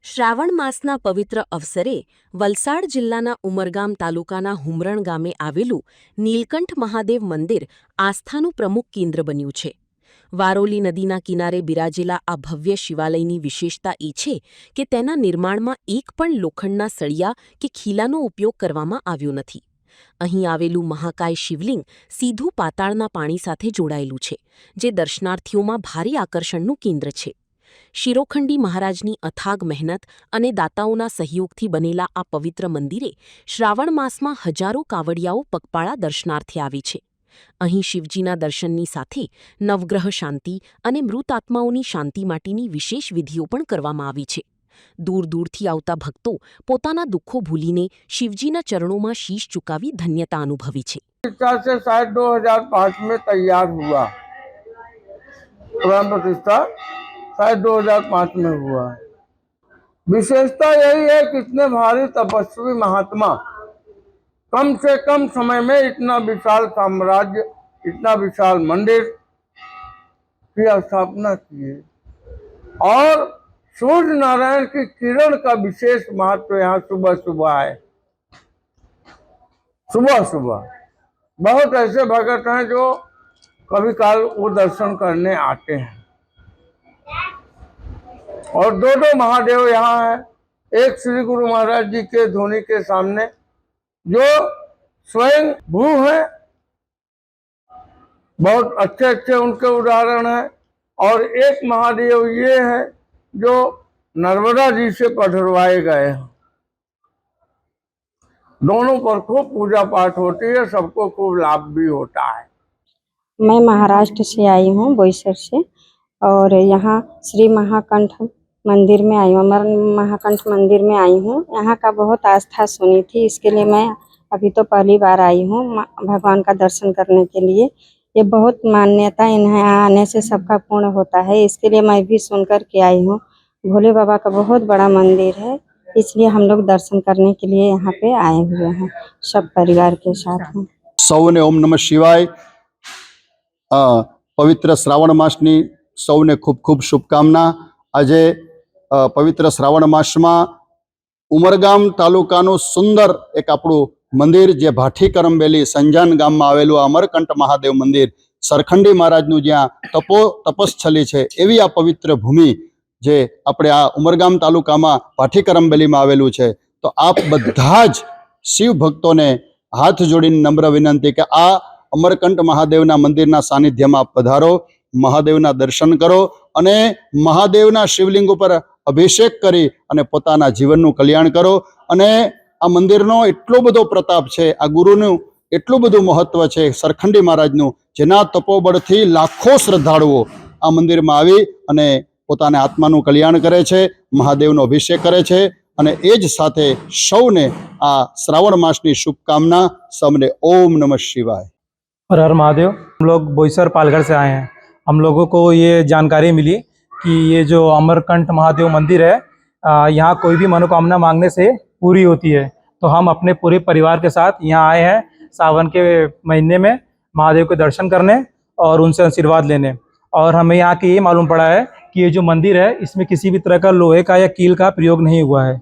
શ્રાવણ માસના પવિત્ર અવસરે વલસાડ જિલ્લાના ઉમરગામ તાલુકાના હુમરણ ગામે આવેલું નીલકંઠ મહાદેવ મંદિર આસ્થાનું પ્રમુખ કેન્દ્ર બન્યું છે. વારોલી નદીના કિનારે બિરાજેલા આ ભવ્ય શિવાલયની વિશેષતા એ છે કે તેના નિર્માણમાં એક પણ લોખંડના સળિયા કે ખીલાનો ઉપયોગ કરવામાં આવ્યો નથી. અહીં આવેલું મહાકાય શિવલિંગ સીધું પાતાળના પાણી સાથે જોડાયેલું છે, જે દર્શનાર્થીઓમાં ભારે આકર્ષણનું કેન્દ્ર છે. શિરોખંડી મહારાજની અથાગ મહેનત અને દાતાઓના સહયોગથી બનેલા આ પવિત્ર મંદિરે શ્રાવણ માસમાં હજારો કાવડિયાઓ પગપાળા દર્શનાર્થે આવે છે. અહીં શિવજીના દર્શનની સાથે નવગ્રહ શાંતિ અને મૃત આત્માઓની શાંતિ માટેની વિશેષ વિધિઓ પણ કરવામાં આવી છે. દૂર દૂરથી આવતા ભક્તો પોતાના દુઃખો ભૂલીને શિવજીના ચરણોમાં શીશ ચુકાવી ધન્યતા અનુભવી છે. शायद 2005 में तैयार हुआ, प्राण प्रतिष्ठा शायद 2005 में हुआ है। विशेषता यही है कि इतने भारी तपस्वी महात्मा कम से कम समय में इतना विशाल साम्राज्य, इतना विशाल मंदिर की स्थापना किए और सूर्य नारायण की किरण का विशेष महत्व यहाँ सुबह सुबह है। सुबह सुबह बहुत ऐसे भगत हैं जो कभी काल वो दर्शन करने आते हैं और दो महादेव यहाँ हैं। एक श्री गुरु महाराज जी के ध्वनि के सामने जो स्वयं भू हैं, बहुत अच्छे अच्छे उनके उदाहरण हैं, और एक महादेव ये है जो नर्मदा जी से पधरवाए गए हैं। दोनों पर खूब पूजा पाठ होती है, सबको खूब लाभ भी होता है। मैं महाराष्ट्र से आई हूँ, बोईसर से, और यहाँ श्री महाकंठ मंदिर में आई हूँ, अमर महाकंठ मंदिर में आई हूँ। यहाँ का बहुत आस्था सुनी थी, इसके लिए मैं अभी तो पहली बार आई हूँ भगवान का दर्शन करने के लिए। ये बहुत मान्यता इन्हें आने से सबका पूर्ण होता है, इसके लिए मैं भी सुन कर के आई हूँ। भोले बाबा का बहुत बड़ा मंदिर है, इसलिए हम लोग दर्शन करने के लिए यहाँ पे आए हुए हैं, सब परिवार के साथ हैं। સૌને ઓમ નમઃ શિવાય. પવિત્ર શ્રાવણ માસની સૌને ખૂબ ખૂબ શુભકામના. આજે પવિત્ર શ્રાવણ માસમાં ઉમરગામ તાલુકાનું સુંદર એક આપણું મંદિર, જે ભાઠી કરંબેલી સંજાન ગામમાં આવેલું આ અમરકંઠ મહાદેવ મંદિર, સરખંડી મહારાજનું જ્યાં તપસ્થલી છે, એવી આ પવિત્ર ભૂમિ જે આપણે આ ઉમરગામ તાલુકામાં ભાઠી કરંબેલીમાં આવેલું છે. તો આપ બધા જ શિવ ભક્તોને હાથ જોડીને નમ્ર વિનંતી કે આ અમરકંઠ મહાદેવના મંદિરના સાનિધ્યમાં પધારો, મહાદેવના દર્શન કરો અને મહાદેવના શિવલિંગ ઉપર અભિષેક કરી અને પોતાના જીવનનું કલ્યાણ કરો. અને આ મંદિરનો એટલો બધો પ્રતાપ છે, આ ગુરુનું એટલું બધું મહત્વ છે સરખંડી મહારાજનું, જેના તપોબળથી લાખો શ્રદ્ધાળુઓ આ મંદિરમાં આવી અને પોતાના આત્માનું કલ્યાણ કરે છે, મહાદેવનો અભિષેક કરે છે. અને એ જ સાથે સૌને આ શ્રાવણ માસની શુભકામના. सबने ओम नमः शिवाय. हर हर महादेव. हम लोग बोईसर पालघर से आए हैं. हम लोगों को ये जानकारी मिली कि ये जो अमरकंठ महादेव मंदिर है, यहाँ कोई भी मनोकामना मांगने से पूरी होती है. तो हम अपने पूरे परिवार के साथ यहाँ आए हैं सावन के महीने में महादेव के दर्शन करने और उनसे आशीर्वाद लेने. और हमें यहाँ के ये मालूम पड़ा है कि ये जो मंदिर है, इसमें किसी भी तरह का लोहे का या कील का प्रयोग नहीं हुआ है.